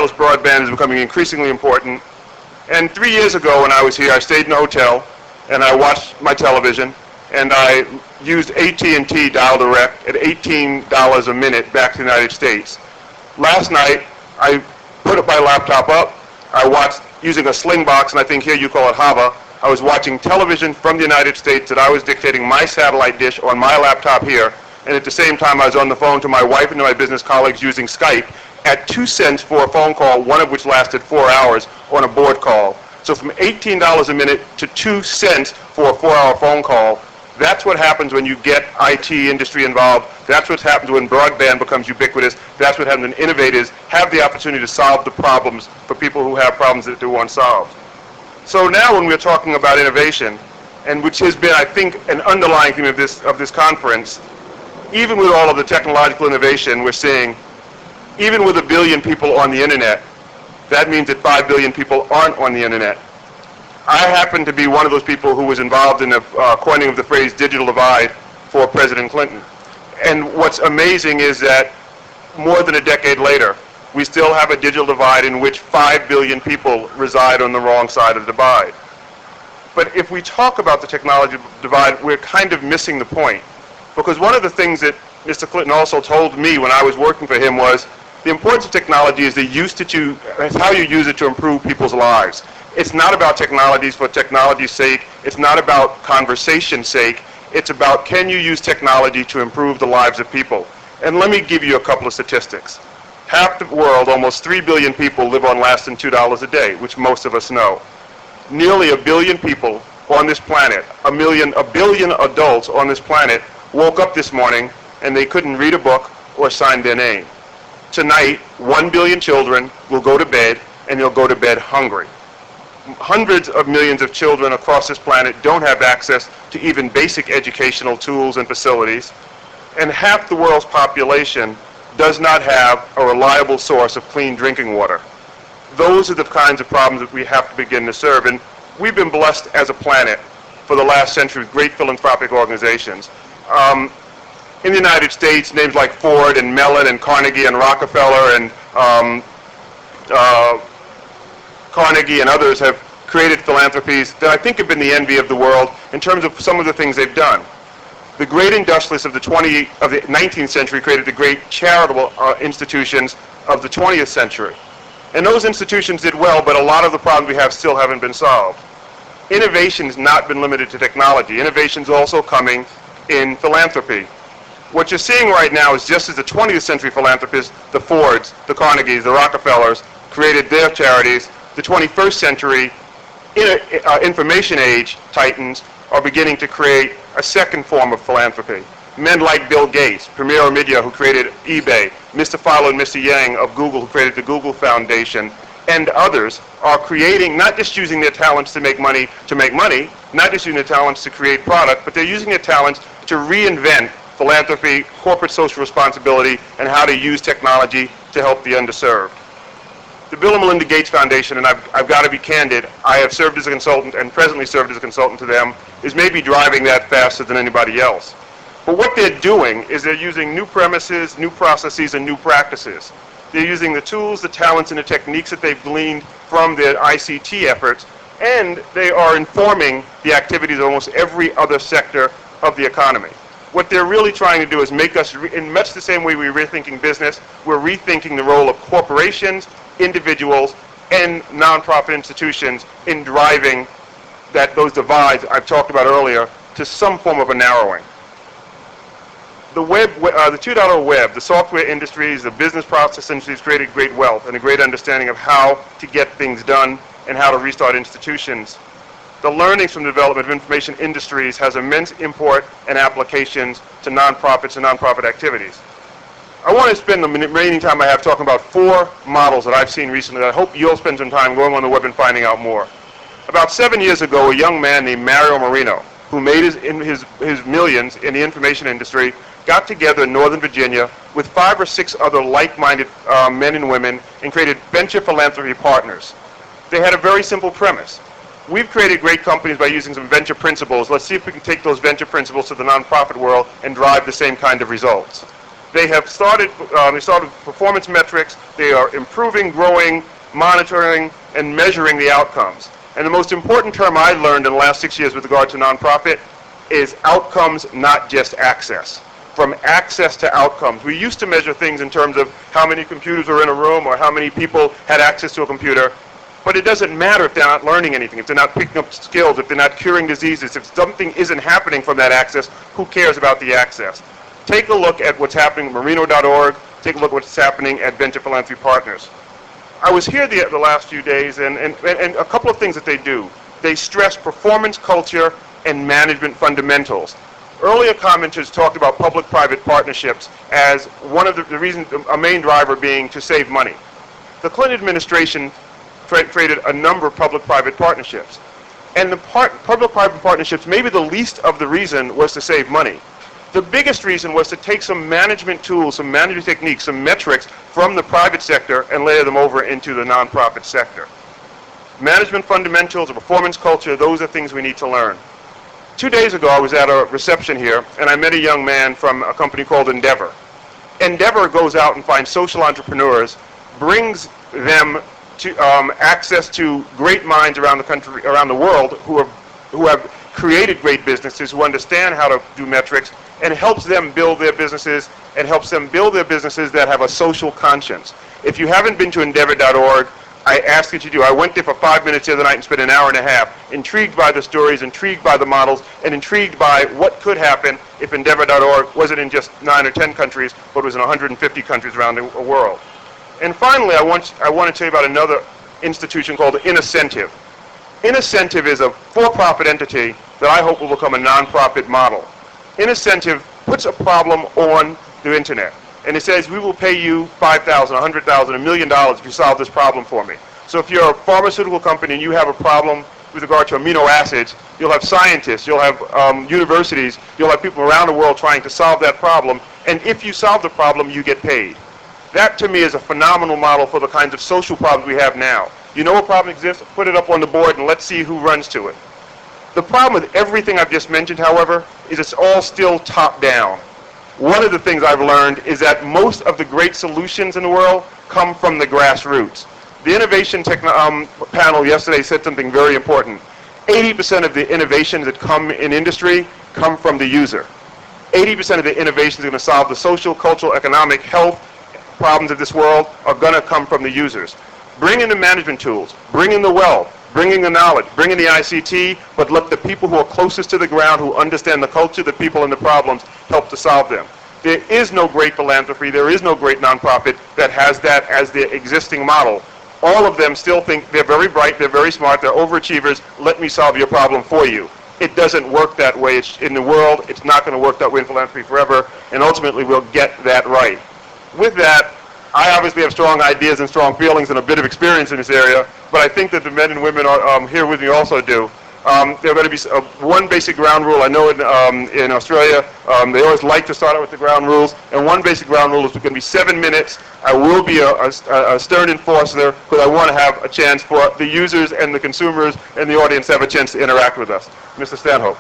wireless broadband is becoming increasingly important. And 3 years ago when I was here, I stayed in a hotel and I watched my television and I used AT&T dial direct at $18 a minute back to the United States. Last night, I put my laptop up, I watched using a sling box, and I think here you call it Hava. I was watching television from the United States that I was dictating my satellite dish on my laptop here, and at the same time I was on the phone to my wife and to my business colleagues using Skype at 2 cents for a phone call, one of which lasted 4 hours on a board call. So from $18 a minute to 2 cents for a 4-hour phone call. That's what happens when you get IT industry involved. That's what happens when broadband becomes ubiquitous. That's what happens when innovators have the opportunity to solve the problems for people who have problems that they want solved. So now when we're talking about innovation, and which has been, I think, an underlying theme of this conference, even with all of the technological innovation we're seeing, even with 1 billion people on the internet, that means that 5 billion people aren't on the internet. I happen to be one of those people who was involved in the coining of the phrase digital divide for President Clinton. And what's amazing is that more than a decade later, we still have a digital divide in which 5 billion people reside on the wrong side of the divide. But if we talk about the technology divide, we're kind of missing the point. Because one of the things that Mr. Clinton also told me when I was working for him was the importance of technology is it's how you use it to improve people's lives. It's not about technologies for technology's sake. It's not about conversation's sake. It's about, can you use technology to improve the lives of people? And let me give you a couple of statistics. Half the world, almost 3 billion people, live on less than $2 a day, which most of us know. Nearly 1 billion people on this planet, a billion adults on this planet, woke up this morning and they couldn't read a book or sign their name. Tonight, 1 billion children will go to bed, and they'll go to bed hungry. Hundreds of millions of children across this planet don't have access to even basic educational tools and facilities, and half the world's population does not have a reliable source of clean drinking water. Those are the kinds of problems that we have to begin to serve, and we've been blessed as a planet for the last century with great philanthropic organizations. In the United States, names like Ford and Mellon and Carnegie and Rockefeller and Carnegie and others have created philanthropies that I think have been the envy of the world in terms of some of the things they've done. The great industrialists of the 19th century created the great charitable institutions of the 20th century. And those institutions did well, but a lot of the problems we have still haven't been solved. Innovation has not been limited to technology. Innovation is also coming in philanthropy. What you're seeing right now is just as the 20th century philanthropists, the Fords, the Carnegies, the Rockefellers, created their charities, the 21st century information age titans are beginning to create a second form of philanthropy. Men like Bill Gates, Premier Omidyar, who created eBay, Mr. Philo and Mr. Yang of Google, who created the Google Foundation, and others are creating, not just using their talents to make money, not just using their talents to create product, but they're using their talents to reinvent philanthropy, corporate social responsibility, and how to use technology to help the underserved. The Bill and Melinda Gates Foundation, and I've got to be candid, I have served as a consultant and presently served as a consultant to them, is maybe driving that faster than anybody else. But what they're doing is they're using new premises, new processes, and new practices. They're using the tools, the talents, and the techniques that they've gleaned from their ICT efforts, and they are informing the activities of almost every other sector of the economy. What they're really trying to do is make us, in much the same way we're rethinking business, we're rethinking the role of corporations, individuals, and nonprofit institutions in driving those divides I've talked about earlier to some form of a narrowing. The web, the 2.0 web, the software industries, the business process industries created great wealth and a great understanding of how to get things done and how to restart institutions. The learnings from the development of information industries has immense import and applications to nonprofits and nonprofit activities. I want to spend the remaining time I have talking about 4 models that I've seen recently that I hope you'll spend some time going on the web and finding out more. About 7 years ago, a young man named Mario Marino, who made his millions in the information industry, got together in Northern Virginia with 5 or 6 other like-minded men and women and created venture philanthropy partners. They had a very simple premise. We've created great companies by using some venture principles. Let's see if we can take those venture principles to the nonprofit world and drive the same kind of results. They have started performance metrics. They are improving, growing, monitoring, and measuring the outcomes. And the most important term I learned in the last 6 years with regard to nonprofit is outcomes, not just access. From access to outcomes. We used to measure things in terms of how many computers were in a room or how many people had access to a computer, but it doesn't matter if they're not learning anything, if they're not picking up skills, if they're not curing diseases, if something isn't happening from that access, who cares about the access? Take a look at what's happening at Marino.org, take a look at what's happening at Venture Philanthropy Partners. I was here the last few days, and a couple of things that they do. They stress performance culture and management fundamentals. Earlier commenters talked about public-private partnerships as one of the reasons, a main driver being to save money. The Clinton administration created a number of public-private partnerships. And the public-private partnerships, maybe the least of the reason was to save money. The biggest reason was to take some management tools, some management techniques, some metrics from the private sector and layer them over into the nonprofit sector. Management fundamentals, a performance culture, those are things we need to learn. 2 days ago, I was at a reception here, and I met a young man from a company called Endeavor. Endeavor goes out and finds social entrepreneurs, brings them to access to great minds around the country, around the world, who have created great businesses, who understand how to do metrics, and helps them build their businesses, and helps them build their businesses that have a social conscience. If you haven't been to Endeavor.org, I ask that you do. I went there for 5 minutes the other night and spent an hour and a half, intrigued by the stories, intrigued by the models, and intrigued by what could happen if Endeavor.org wasn't in just 9 or 10 countries, but was in 150 countries around the world. And finally, I want to tell you about another institution called Incentive. Incentive is a for-profit entity that I hope will become a nonprofit model. Incentive puts a problem on the internet. And it says, we will pay you $5,000, $100,000, $1 million if you solve this problem for me. So if you're a pharmaceutical company and you have a problem with regard to amino acids, you'll have scientists, you'll have universities, you'll have people around the world trying to solve that problem. And if you solve the problem, you get paid. That, to me, is a phenomenal model for the kinds of social problems we have now. You know a problem exists, put it up on the board, and let's see who runs to it. The problem with everything I've just mentioned, however, is it's all still top-down. One of the things I've learned is that most of the great solutions in the world come from the grassroots. The innovation panel yesterday said something very important. 80% of the innovations that come in industry come from the user. 80% of the innovations that are going to solve the social, cultural, economic, health problems of this world are going to come from the users. Bring in the management tools, bring in the wealth, bring in the knowledge, bring in the ICT, but let the people who are closest to the ground, who understand the culture, the people, and the problems, help to solve them. There is no great philanthropy, there is no great nonprofit that has that as their existing model. All of them still think they're very bright, they're very smart, they're overachievers, let me solve your problem for you. It doesn't work that way in the world, it's not going to work that way in philanthropy forever, and ultimately we'll get that right. With that, I obviously have strong ideas and strong feelings and a bit of experience in this area, but I think that the men and women here with me also do. There are going to be one basic ground rule. I know in Australia, they always like to start out with the ground rules, and one basic ground rule is going to be 7 minutes. I will be a stern enforcer, because I want to have a chance for the users and the consumers and the audience to have a chance to interact with us. Mr. Stanhope.